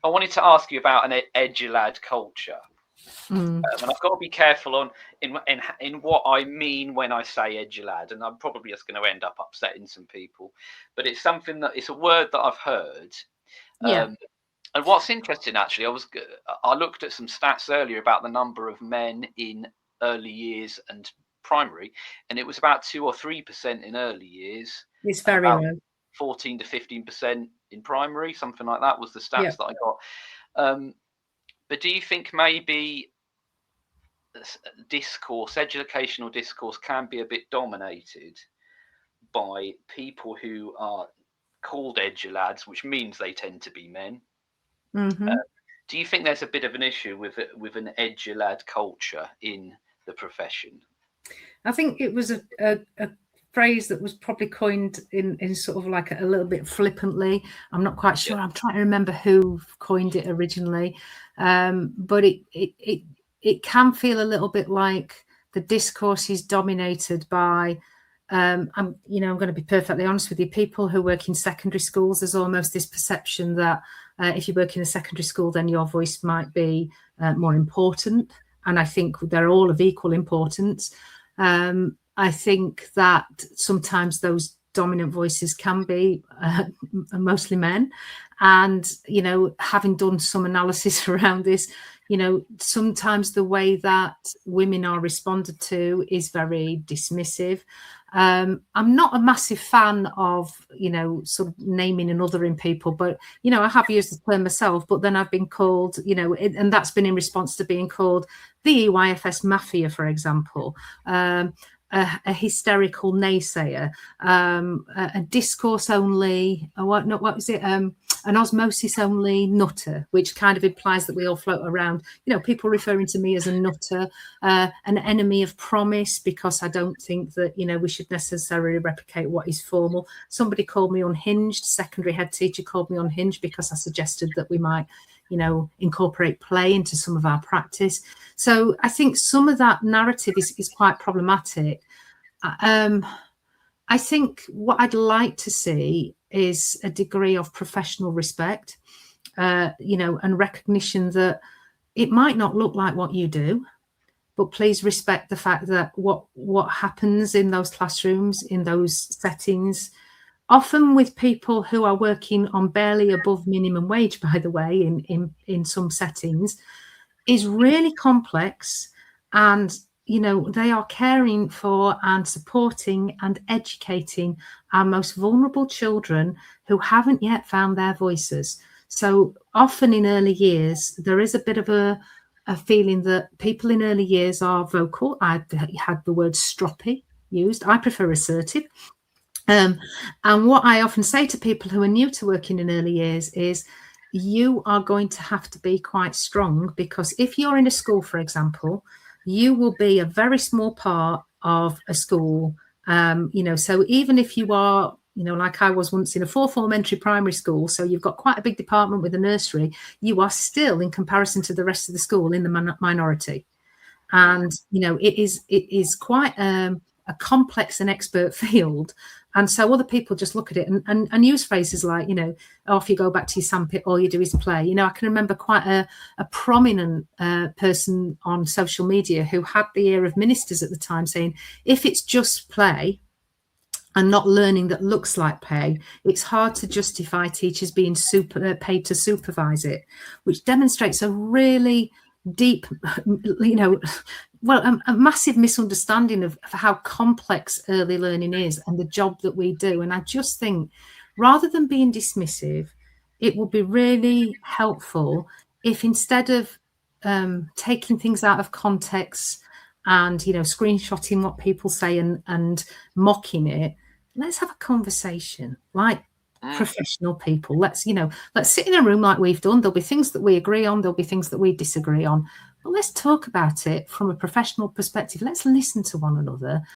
I wanted to ask you about an Edulad culture. Mm. And I've got to be careful in what I mean when I say Edulad, and I'm probably just going to end up upsetting some people. But it's it's a word that I've heard. Yeah. And what's interesting, actually, I looked at some stats earlier about the number of men in early years and primary, and it was about 2 or 3% in early years, It's and very about low. 14 to 15% in primary, something like that was the stats Yeah. that I got. But do you think maybe educational discourse can be a bit dominated by people who are called edulads, which means they tend to be men? Mm-hmm. Do you think there's a bit of an issue with an edulad culture in the profession? I think it was a phrase that was probably coined in sort of like a little bit flippantly. I'm not quite sure. I'm trying to remember who coined it originally, but it can feel a little bit like the discourse is dominated by. I'm going to be perfectly honest with you. People who work in secondary schools, there's almost this perception that if you work in a secondary school, then your voice might be more important. And I think they're all of equal importance. I think that sometimes those dominant voices can be mostly men. And, having done some analysis around this, sometimes the way that women are responded to is very dismissive. I'm not a massive fan of, sort of naming and othering people, but, I have used the term myself, but then I've been called, and that's been in response to being called the EYFS mafia, for example, a hysterical naysayer, a discourse only, what was it? An osmosis only nutter, which kind of implies that we all float around, people referring to me as a nutter, an enemy of promise, because I don't think that, we should necessarily replicate what is formal. Somebody called me unhinged. Secondary head teacher called me unhinged because I suggested that we might, incorporate play into some of our practice. So I think some of that narrative is quite problematic. I think what I'd like to see is a degree of professional respect, and recognition that it might not look like what you do, but please respect the fact that what happens in those classrooms, in those settings, often with people who are working on barely above minimum wage, by the way, in some settings, is really complex. And they are caring for and supporting and educating our most vulnerable children who haven't yet found their voices. So often in early years, there is a bit of a feeling that people in early years are vocal. I had the word stroppy used. I prefer assertive. And what I often say to people who are new to working in early years is, you are going to have to be quite strong, because if you're in a school, for example, you will be a very small part of a school. So even if you are, like I was once in a 4-form entry primary school, so you've got quite a big department with a nursery, you are still, in comparison to the rest of the school, in the minority. And, it is quite a complex and expert field. And so other people just look at it and use phrases like, if you go back to your sandpit, all you do is play. I can remember quite a prominent person on social media who had the ear of ministers at the time saying, if it's just play and not learning that looks like play, it's hard to justify teachers being paid to supervise it, which demonstrates a really deep, a massive misunderstanding of how complex early learning is and the job that we do. And I just think, rather than being dismissive, it would be really helpful if, instead of taking things out of context and screenshotting what people say and mocking it, let's have a conversation like professional people. Let's sit in a room like we've done. There'll be things that we agree on, there'll be things that we disagree on, but let's talk about it from a professional perspective. Let's listen to one another